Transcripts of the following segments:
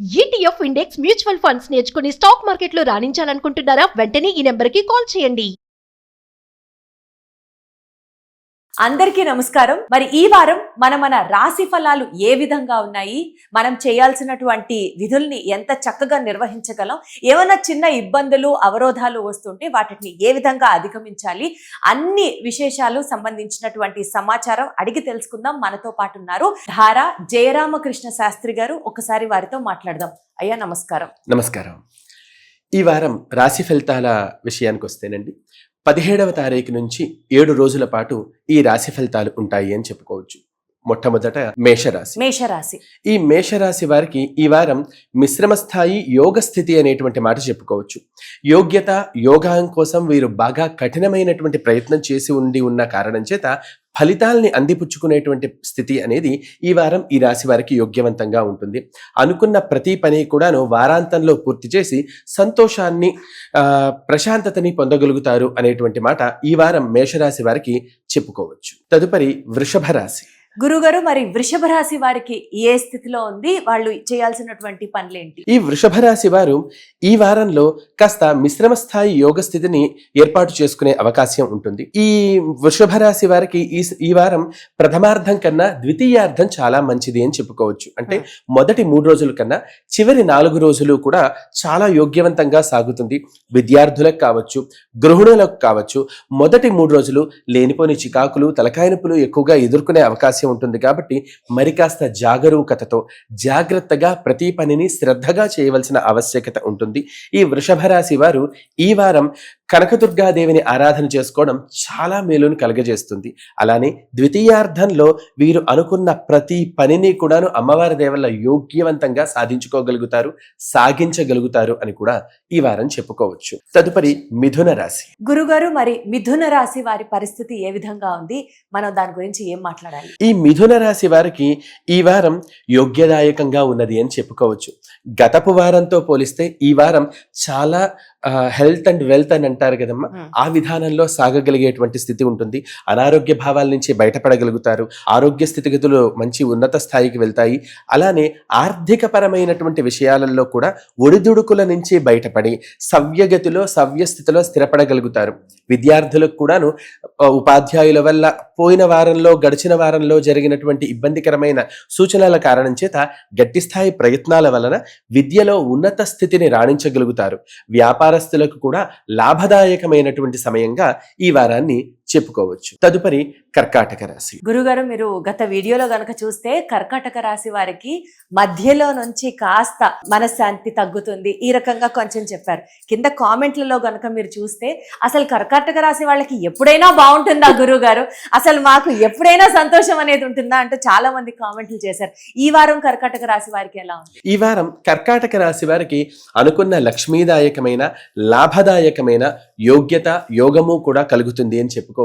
ETF index mutual funds నేర్చుకుని stock మార్కెట్లో రాణించాలనుకుంటున్నారా? వెంటనే ఈ నెంబర్కి కాల్ చేయండి. అందరికీ నమస్కారం. మరి ఈ వారం మన రాశి ఫలాలు ఏ విధంగా ఉన్నాయి, మనం చేయాల్సినటువంటి విధుల్ని ఎంత చక్కగా నిర్వహించగలం, ఏమైనా చిన్న ఇబ్బందులు అవరోధాలు వస్తుంటే వాటిని ఏ విధంగా అధిగమించాలి, అన్ని విశేషాలు సంబంధించినటువంటి సమాచారం అడిగి తెలుసుకుందాం. మనతో పాటు ఉన్నారు ధారా జయరామకృష్ణ శాస్త్రి గారు. ఒకసారి వారితో మాట్లాడదాం. అయ్యా నమస్కారం. నమస్కారం. ఈ వారం రాశి ఫలితాల విషయానికి వస్తేనండి, 17వ తారీఖు నుంచి 7 రోజుల పాటు ఈ రాశి ఫలితాలు ఉంటాయి అని చెప్పుకోవచ్చు. మొట్టమొదట మేషరాశి. ఈ మేషరాశి వారికి ఈ వారం మిశ్రమ స్థాయి యోగ స్థితి అనేటువంటి మాట చెప్పుకోవచ్చు. యోగ్యత యోగం కోసం వీరు బాగా కఠినమైనటువంటి ప్రయత్నం చేసి ఉన్న కారణం చేత ఫలితాలని అందిపుచ్చుకునేటువంటి స్థితి అనేది ఈ వారం ఈ రాశి వారికి యోగ్యవంతంగా ఉంటుంది. అనుకున్న ప్రతి పని కూడాను వారాంతంలో పూర్తి చేసి సంతోషాన్ని ప్రశాంతతని పొందగలుగుతారు అనేటువంటి మాట ఈ వారం మేషరాశి వారికి చెప్పుకోవచ్చు. తదుపరి వృషభ రాశి. గురుగారు, మరి వృషభ రాశి వారికి ఏ స్థితిలో ఉంది, వాళ్ళు చేయాల్సినటువంటి పనులేంటి? ఈ వృషభ రాశి వారు ఈ వారంలో కాస్త మిశ్రమ స్థాయి యోగ స్థితిని ఏర్పాటు చేసుకునే అవకాశం ఉంటుంది. ఈ వృషభ రాశి వారికి ఈ వారం ప్రథమార్థం కన్నా ద్వితీయార్థం చాలా మంచిది అని చెప్పుకోవచ్చు. అంటే మొదటి 3 రోజుల కన్నా చివరి 4 రోజులు కూడా చాలా యోగ్యవంతంగా సాగుతుంది. విద్యార్థులకు కావచ్చు, గృహిణులకు కావచ్చు, మొదటి 3 రోజులు లేనిపోని చికాకులు, తలకాయ నొప్పులు ఎక్కువగా ఎదుర్కొనే అవకాశం ఉంటుంది. కాబట్టి మరి కాస్త జాగరూకతతో జాగ్రత్తగా ప్రతి పనిని శ్రద్ధగా చేయవలసిన ఆవశ్యకత ఉంటుంది. ఈ వృషభ రాశి వారు ఈ వారం కనకదుర్గాదేవిని ఆరాధన చేసుకోవడం చాలా మేలును కలగజేస్తుంది. అలానే ద్వితీయార్థంలో వీరు అనుకున్న ప్రతి పనిని కూడాను అమ్మవారి దేవల్ల యోగ్యవంతంగా సాగించగలుగుతారు అని కూడా ఈ వారం చెప్పుకోవచ్చు. తదుపరి మిథున రాశి. గురుగారు, మరి మిథున రాశి వారి పరిస్థితి ఏ విధంగా ఉంది, మనం దాని గురించి ఏం మాట్లాడాలి? ఈ మిథున రాశి వారికి ఈ వారం యోగ్యదాయకంగా ఉన్నది అని చెప్పుకోవచ్చు. గతపు వారంతో పోలిస్తే ఈ వారం చాలా హెల్త్ అండ్ వెల్త్ అని అంటారు కదమ్మా, ఆ విధానంలో సాగగలిగేటువంటి స్థితి ఉంటుంది. అనారోగ్య భావాల నుంచి బయటపడగలుగుతారు. ఆరోగ్య స్థితిగతులు మంచి ఉన్నత స్థాయికి వెళ్తాయి. అలానే ఆర్థిక పరమైనటువంటి విషయాలలో కూడా ఒడిదుడుకుల నుంచి బయటపడి సవ్యగతిలో సవ్యస్థితిలో స్థిరపడగలుగుతారు. విద్యార్థులకు కూడాను ఉపాధ్యాయుల వల్ల గడిచిన వారంలో జరిగినటువంటి ఇబ్బందికరమైన సూచనల కారణం చేత గట్టి స్థాయి ప్రయత్నాల వలన విద్యలో ఉన్నత స్థితిని రాణించగలుగుతారు. వ్యాపారస్తులకు కూడా లాభదాయకమైనటువంటి సమయంగా ఈ వారాన్ని చెప్పుకోవచ్చు. తదుపరి కర్కాటక రాశి. గురుగారు, మీరు గత వీడియోలో గనక చూస్తే కర్కాటక రాశి వారికి మధ్యలో నుంచి కాస్త మనశ్శాంతి తగ్గుతుంది, ఈ రకంగా కొంచెం చెప్పారు. కింద కామెంట్లలో గనక మీరు చూస్తే అసలు కర్కాటక రాశి వాళ్ళకి ఎప్పుడైనా బాగుంటుందా గురుగారు, అసలు మాకు ఎప్పుడైనా సంతోషం అనేది ఉంటుందా అంటూ చాలా మంది కామెంట్లు చేశారు. ఈ వారం కర్కాటక రాశి వారికి ఎలా ఉంది? ఈ వారం కర్కాటక రాశి వారికి అనుకున్న లక్ష్మీదాయకమైన లాభదాయకమైన యోగ్యత యోగము కూడా కలుగుతుంది అని చెప్పుకోవచ్చు.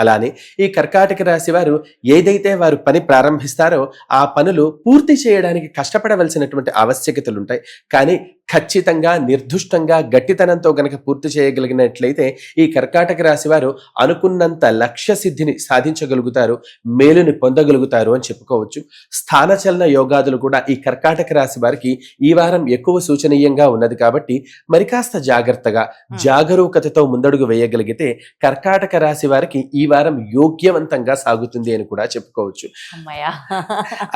అలానే ఈ కర్కాటక రాశి వారు ఏదైతే వారు పని ప్రారంభిస్తారో ఆ పనులు పూర్తి చేయడానికి కష్టపడవలసినటువంటి ఆవశ్యకతలు ఉంటాయి. కానీ ఖచ్చితంగా నిర్దుష్టంగా గట్టితనంతో గనక పూర్తి చేయగలిగినట్లయితే ఈ కర్కాటక రాశి వారు అనుకున్నంత లక్ష్య సిద్ధిని సాధించగలుగుతారు, మేలుని పొందగలుగుతారు అని చెప్పుకోవచ్చు. స్థానచలన యోగాదులు కూడా ఈ కర్కాటక రాశి వారికి ఈ వారం ఎక్కువ సూచనీయంగా ఉన్నది. కాబట్టి మరి కాస్త జాగ్రత్తగా జాగరూకతతో ముందడుగు వేయగలిగితే కర్కాటక రాశి వారికి ఈ వారం యోగ్యవంతంగా సాగుతుంది అని కూడా చెప్పుకోవచ్చు.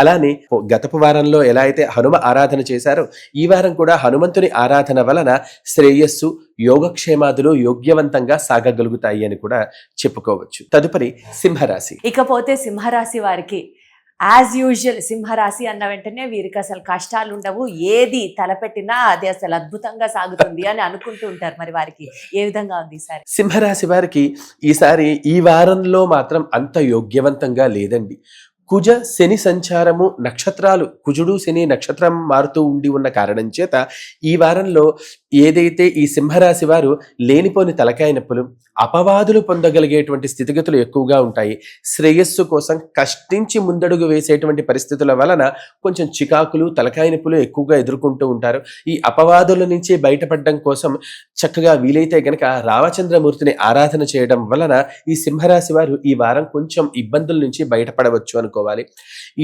అలానే గతపు వారంలో ఎలా అయితే హనుమ ఆరాధన చేశారో ఈ వారం కూడా హనుమంతుని ఆరాధన వలన శ్రేయస్సు యోగక్షేమాదులు యోగ్యవంతంగా సాగగలుగుతాయి అని కూడా చెప్పుకోవచ్చు. తదుపరి సింహరాశి. ఇకపోతే సింహరాశి వారికి యాజ్ యూజువల్ సింహరాశి అన్న వెంటనే వీరికి అసలు కష్టాలు ఉండవు, ఏది తలపెట్టినా అది అసలు అద్భుతంగా సాగుతుంది అని అనుకుంటూ ఉంటారు. మరి వారికి ఏ విధంగా ఉంది ఈసారి? సింహరాశి వారికి ఈసారి ఈ వారంలో మాత్రం అంత యోగ్యవంతంగా లేదండి. కుజ శని సంచారము, నక్షత్రాలు కుజుడు శని నక్షత్రం మారుతూ ఉన్న కారణం చేత ఈ వారంలో ఏదైతే ఈ సింహరాశి వారు లేనిపోని తలకాయ నొప్పులు, అపవాదులు పొందగలిగేటువంటి స్థితిగతులు ఎక్కువగా ఉంటాయి. శ్రేయస్సు కోసం కష్టించి ముందడుగు వేసేటువంటి పరిస్థితుల వలన కొంచెం చికాకులు, తలకాయ నొప్పులు ఎక్కువగా ఎదుర్కొంటూ ఉంటారు. ఈ అపవాదుల నుంచి బయటపడడం కోసం చక్కగా వీలైతే గనక రామచంద్రమూర్తిని ఆరాధన చేయడం వలన ఈ సింహరాశి వారు ఈ వారం కొంచెం ఇబ్బందుల నుంచి బయటపడవచ్చు అనుకోవాలి.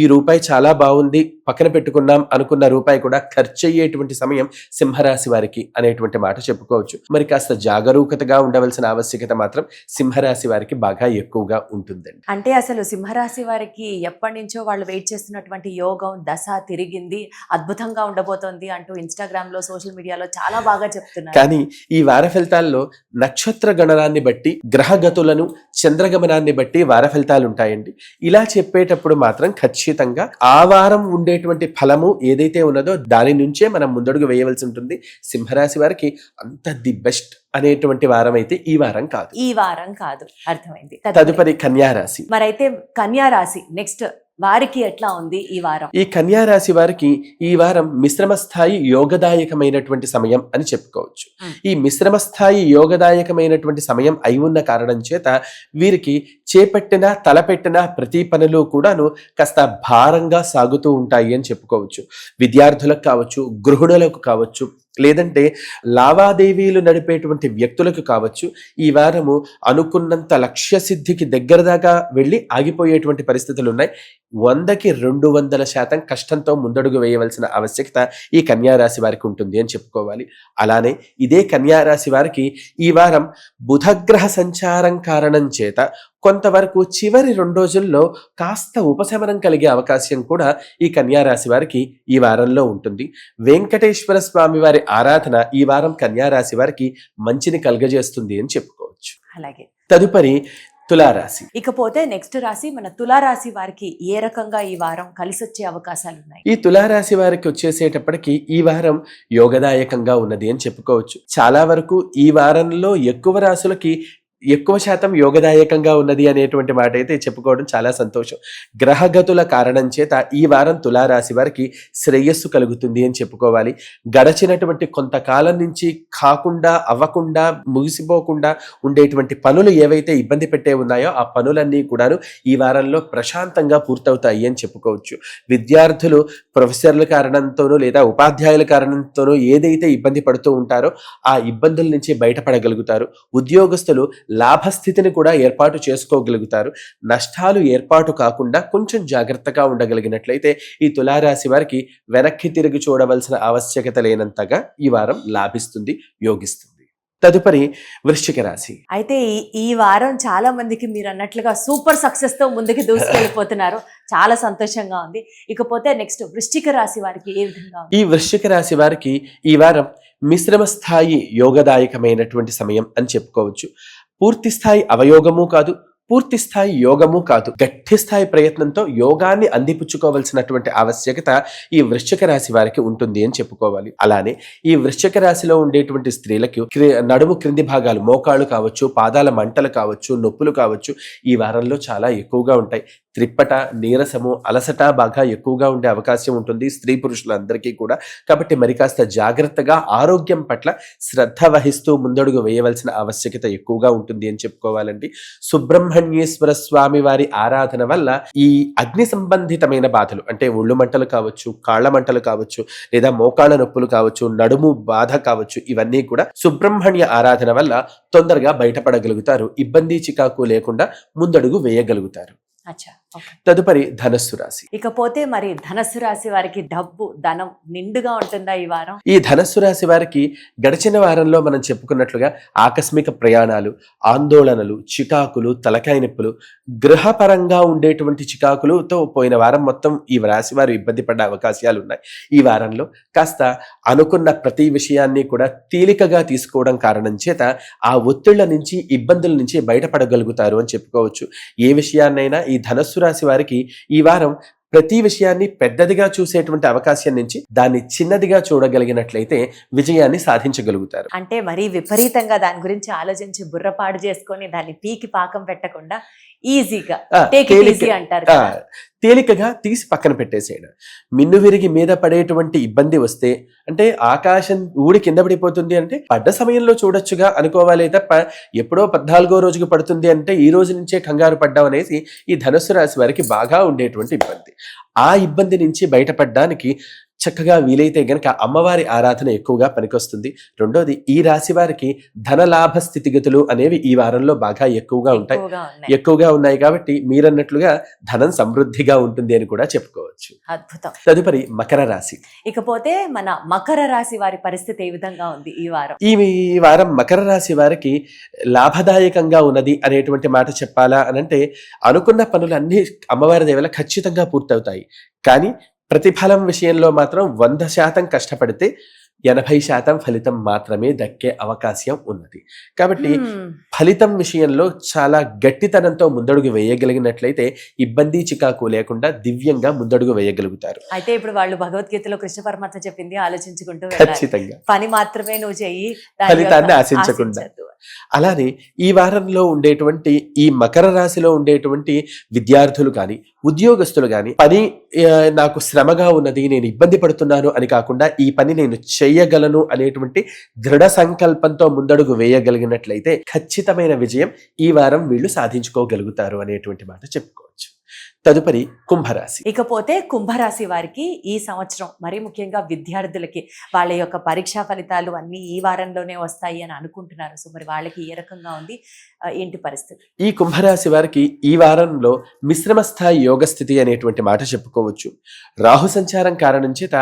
ఈ రూపాయి చాలా బాగుంది, పక్కన పెట్టుకున్నాం అనుకున్న రూపాయి కూడా ఖర్చు అయ్యేటువంటి సమయం సింహరాశి వారికి అనేటువంటి మాట చెప్పుకోవచ్చు. మరి కాస్త జాగరూకతగా ఉండవలసిన ఆవశ్యకత మాత్రం సింహరాశి వారికి బాగా ఎక్కువగా ఉంటుందండి. అంటే అసలు సింహరాశి వారికి ఎప్పటి నుంచో వాళ్ళు వెయిట్ చేస్తున్నటువంటి యోగం దశ తిరిగింది, అద్భుతంగా ఉండబోతోంది అంటూ ఇన్స్టాగ్రామ్ లో, సోషల్ మీడియాలో చాలా బాగా చెప్తున్నారు. కానీ ఈ వార ఫలితాల్లో నక్షత్ర గణనాన్ని బట్టి, గ్రహగతులను, చంద్రగమనాన్ని బట్టి వార ఫలితాలు ఉంటాయండి. ఇలా చెప్పేటప్పుడు మాత్రం ఖచ్చితంగా ఆ వారం ఉండేటువంటి ఫలము ఏదైతే ఉన్నదో దాని నుంచే మనం ముందడుగు వేయవలసి ఉంటుంది. సింహరాశి వారికి అంత ది బెస్ట్ అనేటువంటి వారం అయితే ఈ వారం కాదు. ఈ వారం కాదు, అర్థమైంది. తదుపరి కన్యా రాశి. మరైతే కన్యా రాశి నెక్స్ట్ వారికి ఎట్లా ఉంది ఈ వారం? ఈ కన్యా రాశి వారికి ఈ వారం మిశ్రమ స్థాయి యోగదాయకమైనటువంటి సమయం అని చెప్పుకోవచ్చు. ఈ మిశ్రమ స్థాయి యోగదాయకమైనటువంటి సమయం అయి ఉన్న కారణం చేత వీరికి చేపట్టిన, తలపెట్టిన ప్రతి పనులు కూడాను కాస్త భారంగా సాగుతూ ఉంటాయి అని చెప్పుకోవచ్చు. విద్యార్థులకు కావచ్చు, గృహిణులకు కావచ్చు, లేదంటే లావాదేవీలు నడిపేటువంటి వ్యక్తులకు కావచ్చు, ఈ వారము అనుకున్నంత లక్ష్య సిద్ధికి దగ్గర దాకా వెళ్ళి ఆగిపోయేటువంటి పరిస్థితులు ఉన్నాయి. 100కి 200% కష్టంతో ముందడుగు వేయవలసిన ఆవశ్యకత ఈ కన్యారాశి వారికి ఉంటుంది అని చెప్పుకోవాలి. అలానే ఇదే కన్యారాశి వారికి ఈ వారం బుధగ్రహ సంచారం కారణం చేత కొంతవరకు చివరి 2 రోజుల్లో కాస్త ఉపశమనం కలిగే అవకాశం కూడా ఈ కన్యారాశి వారికి ఈ వారంలో ఉంటుంది. వెంకటేశ్వర స్వామి వారి ఆరాధన ఈ వారం కన్యారాశి వారికి మంచిని కలుగజేస్తుంది అని చెప్పుకోవచ్చు. అలాగే తదుపరి తులారాశి. ఇకపోతే నెక్స్ట్ రాశి మన తులారాశి వారికి ఏ రకంగా ఈ వారం కలిసి వచ్చే అవకాశాలు ఉన్నాయి? ఈ తులారాశి వారికి వచ్చేసేటప్పటికి ఈ వారం యోగదాయకంగా ఉన్నది అని చెప్పుకోవచ్చు. చాలా వరకు ఈ వారంలో ఎక్కువ రాశులకి ఎక్కువ శాతం యోగదాయకంగా ఉన్నది అనేటువంటి మాట అయితే చెప్పుకోవడం చాలా సంతోషం. గ్రహగతుల కారణం చేత ఈ వారం తులారాశి వారికి శ్రేయస్సు కలుగుతుంది అని చెప్పుకోవాలి. గడచినటువంటి కొంతకాలం నుంచి కాకుండా, అవ్వకుండా, ముగిసిపోకుండా ఉండేటువంటి పనులు ఏవైతే ఇబ్బంది పెట్టే ఉన్నాయో ఆ పనులన్నీ కూడాను ఈ వారంలో ప్రశాంతంగా పూర్తవుతాయి అని చెప్పుకోవచ్చు. విద్యార్థులు ప్రొఫెసర్ల కారణంతోనూ లేదా ఉపాధ్యాయుల కారణంతోనూ ఏదైతే ఇబ్బంది పడుతూ ఉంటారో ఆ ఇబ్బందుల నుంచి బయటపడగలుగుతారు. ఉద్యోగస్తులు లాభస్థితిని కూడా ఏర్పాటు చేసుకోగలుగుతారు. నష్టాలు ఏర్పాటు కాకుండా కొంచెం జాగ్రత్తగా ఉండగలిగినట్లయితే ఈ తులారాశి వారికి వెనక్కి తిరిగి చూడవలసిన ఆవశ్యకత లేనంతగా ఈ వారం లాభిస్తుంది, యోగిస్తుంది. తదుపరి వృశ్చిక రాశి. అయితే ఈ వారం చాలా మందికి మీరు అన్నట్లుగా సూపర్ సక్సెస్ తో ముందుకు దూసుకెళ్ళిపోతున్నారు. చాలా సంతోషంగా ఉంది. ఇకపోతే నెక్స్ట్ వృశ్చిక రాశి వారికి ఏ విధంగా ఉంది? ఈ వృశ్చిక రాశి వారికి ఈ వారం మిశ్రమ స్థాయి యోగదాయకమైనటువంటి సమయం అని చెప్పుకోవచ్చు. పూర్తి స్థాయి అవయోగము కాదు, పూర్తి స్థాయి యోగము కాదు. గట్టి స్థాయి ప్రయత్నంతో యోగాన్ని అందిపుచ్చుకోవాల్సినటువంటి ఆవశ్యకత ఈ వృశ్చిక రాశి వారికి ఉంటుంది అని చెప్పుకోవాలి. అలానే ఈ వృశ్చిక రాశిలో ఉండేటువంటి స్త్రీలకు నడుము క్రింది భాగాలు, మోకాళ్ళు కావచ్చు, పాదాల మంటలు కావచ్చు, నొప్పులు కావచ్చు ఈ వారంలో చాలా ఎక్కువగా ఉంటాయి. త్రిప్పట, నీరసము, అలసట బాగా ఎక్కువగా ఉండే అవకాశం ఉంటుంది స్త్రీ పురుషులందరికీ కూడా. కాబట్టి మరి కాస్త జాగ్రత్తగా ఆరోగ్యం పట్ల శ్రద్ధ వహిస్తూ ముందడుగు వేయవలసిన ఆవశ్యకత ఎక్కువగా ఉంటుంది అని చెప్పుకోవాలండి. సుబ్రహ్మణ్యేశ్వర స్వామి వారి ఆరాధన వల్ల ఈ అగ్ని సంబంధితమైన బాధలు అంటే ఒళ్ళు మంటలు కావచ్చు, కాళ్ల మంటలు కావచ్చు, లేదా మోకాళ్ళ నొప్పులు కావచ్చు, నడుము బాధ కావచ్చు, ఇవన్నీ కూడా సుబ్రహ్మణ్య ఆరాధన వల్ల తొందరగా బయటపడగలుగుతారు. ఇబ్బంది, చికాకు లేకుండా ముందడుగు వేయగలుగుతారు. తదుపరి ధనస్సు రాశి. ఇకపోతే మరి ధనస్సు రాశి వారికి డబ్బు, ధనం నిండుగా ఉంటుందా ఈ వారం? ఈ ధనస్సు రాశి వారికి గడిచిన వారంలో మనం చెప్పుకున్నట్లుగా ఆకస్మిక ప్రయాణాలు, ఆందోళనలు, చికాకులు, తలకాయ నొప్పులు, గృహపరంగా ఉండేటువంటి చికాకులతో పోయిన వారం మొత్తం ఈ రాశి వారు ఇబ్బంది పడ్డ అవకాశాలు ఉన్నాయి. ఈ వారంలో కాస్త అనుకున్న ప్రతి విషయాన్ని కూడా తేలికగా తీసుకోవడం కారణం చేత ఆ ఒత్తిళ్ల నుంచి, ఇబ్బందుల నుంచి బయటపడగలుగుతారు అని చెప్పుకోవచ్చు. ఏ విషయాన్నైనా ఈ ధనస్సు రాశి వారికి ఈ వారం ప్రతి విషయాన్ని పెద్దదిగా చూసేటువంటి అవకాశం నుంచి దాన్ని చిన్నదిగా చూడగలిగినట్లయితే విజయాన్ని సాధించగలుగుతారు. అంటే మరీ విపరీతంగా దాని గురించి ఆలోచించి బుర్రపాడు చేసుకొని దాన్ని పీకి పాకం పెట్టకుండా ఈజీగా ఆ, టేక్ ఇట్ ఈజీ అంటారు ఆ, కదా. తేలికగా తీసి పక్కన పెట్టేసేయడం. మిన్ను విరిగి మీద పడేటువంటి ఇబ్బంది వస్తే, అంటే ఆకాశం ఊడి కింద పడిపోతుంది అంటే పడ్డ సమయంలో చూడొచ్చుగా అనుకోవాలి తప్ప ఎప్పుడో 14వ రోజుకు పడుతుంది అంటే ఈ రోజు నుంచే కంగారు పడ్డాం అనేసి ఈ ధనుస్సు రాశి వారికి బాగా ఉండేటువంటి ఇబ్బంది. ఆ ఇబ్బంది నుంచి బయటపడడానికి చక్కగా వీలైతే గనక అమ్మవారి ఆరాధన ఎక్కువగా పనికొస్తుంది. రెండోది, ఈ రాశి వారికి ధనలాభ స్థితిగతులు అనేవి ఈ వారంలో బాగా ఎక్కువగా ఉంటాయి. ఎక్కువగా ఉన్నాయి కాబట్టి మీరన్నట్లుగా ధనం సమృద్ధిగా ఉంటుంది అని కూడా చెప్పుకోవచ్చు. అద్భుతం. తదుపరి మకర రాశి. ఇకపోతే మన మకర రాశి వారి పరిస్థితి ఏ విధంగా ఉంది ఈ వారం? ఈ వారం మకర రాశి వారికి లాభదాయకంగా ఉన్నది అనేటువంటి మాట చెప్పాలా అనంటే, అనుకున్న పనులు అన్ని అమ్మవారి దేవల ఖచ్చితంగా పూర్తవుతాయి. కానీ ప్రతిఫలం విషయంలో మాత్రం 100% కష్టపడితే 80% ఫలితం మాత్రమే దక్కే అవకాశం ఉన్నది. కాబట్టి ఫలితం విషయంలో చాలా గట్టితనంతో ముందడుగు వేయగలిగినట్లయితే ఇబ్బంది చికాకు లేకుండా దివ్యంగా ముందడుగు వేయగలుగుతారు. అయితే ఇప్పుడు వాళ్ళు భగవద్గీతలో కృష్ణ పరమాత్మ చెప్పింది ఆలోచించుకుంటూ వెళ్ళాలి. ఖచ్చితంగా పని మాత్రమే నువ్వు చెయ్యి, ఫలితాన్ని ఆశించకుండా. అలానే ఈ వారంలో ఉండేటువంటి ఈ మకర రాశిలో ఉండేటువంటి విద్యార్థులు కానీ ఉద్యోగస్తులు కానీ పని నాకు శ్రమగా ఉన్నది, నేను ఇబ్బంది పడుతున్నాను అని కాకుండా ఈ పని నేను చేయగలను అనేటువంటి దృఢ సంకల్పంతో ముందడుగు వేయగలిగినట్లయితే ఖచ్చితమైన విజయం ఈ వారం వీళ్ళు సాధించుకోగలుగుతారు అనేటువంటి మాట చెప్పుకోవచ్చు. తదుపరి కుంభరాశి. ఇకపోతే కుంభరాశి వారికి ఈ సంవత్సరం మరి ముఖ్యంగా విద్యార్థులకి వాళ్ళ యొక్క పరీక్షా ఫలితాలు అన్ని ఈ వారంలోనే వస్తాయి అని అనుకుంటున్నారు. సో మరి వాళ్ళకి ఏ రకంగా ఉంది, ఏంటి పరిస్థితి? ఈ కుంభరాశి వారికి ఈ వారంలో మిశ్రమ స్థాయి యోగ స్థితి అనేటువంటి మాట చెప్పుకోవచ్చు. రాహు సంచారం కారణం చేత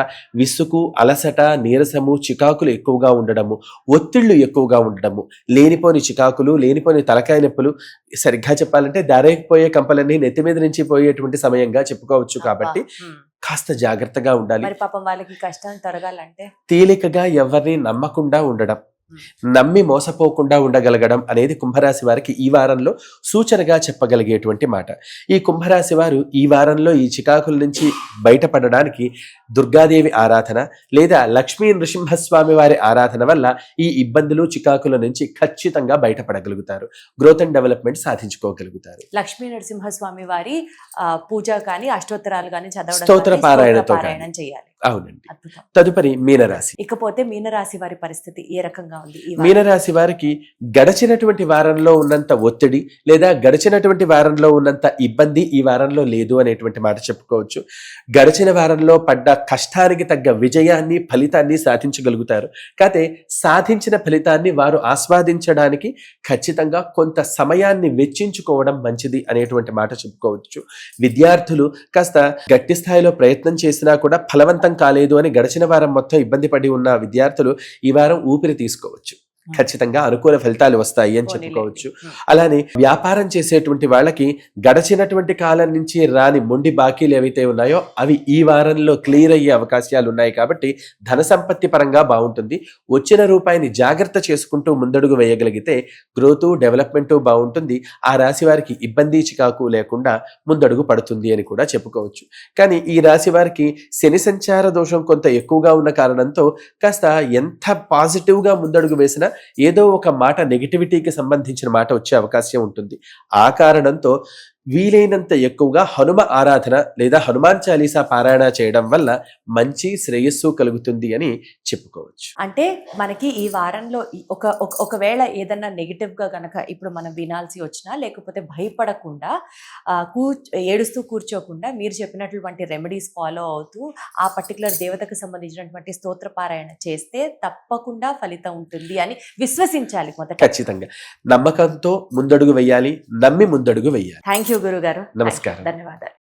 విసుగు, అలసట, నీరసము, చికాకులు ఎక్కువగా ఉండడము, ఒత్తిళ్లు ఎక్కువగా ఉండడము, లేనిపోని చికాకులు, లేనిపోని తలకాయ నొప్పులు, సరిగ్గా చెప్పాలంటే దారేకపోయే కంపలన్నీ నెత్తి మీద నుంచి పోయేటువంటి సమయంగా చెప్పుకోవచ్చు. కాబట్టి కాస్త జాగ్రత్తగా ఉండాలి. మరి పాపం వాళ్ళకి కష్టం తొలగాలంటే తేలికగా ఎవరిని నమ్మకుండా ఉండడం, నమ్మి మోసపోకుండా ఉండగలగడం అనేది కుంభరాశి వారికి ఈ వారంలో సూచనగా చెప్పగలిగేటువంటి మాట. ఈ కుంభరాశి వారు ఈ వారంలో ఈ చికాకుల నుంచి బయటపడడానికి దుర్గాదేవి ఆరాధన లేదా లక్ష్మీ నృసింహస్వామి వారి ఆరాధన వల్ల ఈ ఇబ్బందులు చికాకుల నుంచి ఖచ్చితంగా బయటపడగలుగుతారు. గ్రోత్ అండ్ డెవలప్మెంట్ సాధించుకోగలుగుతారు. లక్ష్మీ నరసింహస్వామి వారి పూజ కానీ అష్టోత్తరాలు కానీ చదవడం, స్తోత్ర పారాయణం చేయాలి. అవునండి. తదుపరి మీనరాశి. ఇకపోతే మీనరాశి వారి పరిస్థితి ఏ రకంగా ఉంది? మీనరాశి వారికి గడిచినటువంటి వారంలో ఉన్నంత ఒత్తిడి లేదా గడిచినటువంటి వారంలో ఉన్నంత ఇబ్బంది ఈ వారంలో లేదు అనేటువంటి మాట చెప్పుకోవచ్చు. గడిచిన వారంలో పడ్డ కష్టానికి తగ్గ విజయాన్ని, ఫలితాన్ని సాధించగలుగుతారు. కాకపోతే సాధించిన ఫలితాన్ని వారు ఆస్వాదించడానికి ఖచ్చితంగా కొంత సమయాన్ని వెచ్చించుకోవడం మంచిది అనేటువంటి మాట చెప్పుకోవచ్చు. విద్యార్థులు కాస్త గట్టి స్థాయిలో ప్రయత్నం చేసినా కూడా ఫలవంతం కాలేదు అని గడిచిన వారం మొత్తం ఇబ్బంది పడి ఉన్న విద్యార్థులు ఈ వారం ఊపిరి తీసుకోవచ్చు. ఖచ్చితంగా అనుకూల ఫలితాలు వస్తాయి అని చెప్పుకోవచ్చు. అలానే వ్యాపారం చేసేటువంటి వాళ్ళకి గడిచినటువంటి కాలం నుంచి రాని మొండి బాకీలు ఏవైతే ఉన్నాయో అవి ఈ వారంలో క్లియర్ అయ్యే అవకాశాలు ఉన్నాయి. కాబట్టి ధన సంపత్తి పరంగా బాగుంటుంది. వచ్చిన రూపాయిని జాగ్రత్త చేసుకుంటూ ముందడుగు వేయగలిగితే గ్రోత్, డెవలప్మెంట్ బాగుంటుంది. ఆ రాశి వారికి ఇబ్బంది చికాకు లేకుండా ముందడుగు పడుతుంది అని కూడా చెప్పుకోవచ్చు. కానీ ఈ రాశి వారికి శని సంచార దోషం కొంత ఎక్కువగా ఉన్న కారణంతో కాస్త ఎంత పాజిటివ్గా ముందడుగు వేసినా ఏదో ఒక మాట నెగిటివిటీకి సంబంధించిన మాట వచ్చే అవకాశం ఉంటుంది. ఆ కారణంతో వీలైనంత ఎక్కువగా హనుమ ఆరాధన లేదా హనుమాన్ చాలీసా పారాయణ చేయడం వల్ల మంచి శ్రేయస్సు కలుగుతుంది అని చెప్పుకోవచ్చు. అంటే మనకి ఈ వారంలో ఒకవేళ ఏదన్నా నెగిటివ్ గా గనక ఇప్పుడు మనం వినాల్సి వచ్చినా, లేకపోతే భయపడకుండా ఏడుస్తూ కూర్చోకుండా మీరు చెప్పినటువంటి రెమెడీస్ ఫాలో అవుతూ ఆ పర్టికులర్ దేవతకు సంబంధించినటువంటి స్తోత్ర పారాయణ చేస్తే తప్పకుండా ఫలితం ఉంటుంది అని విశ్వసించాలి. మొదట ఖచ్చితంగా నమ్మకంతో ముందడుగు వేయాలి, నమ్మి ముందడుగు వేయాలి. థ్యాంక్ యూ గురుగారు. నమస్కారం. ధన్యవాదాలు.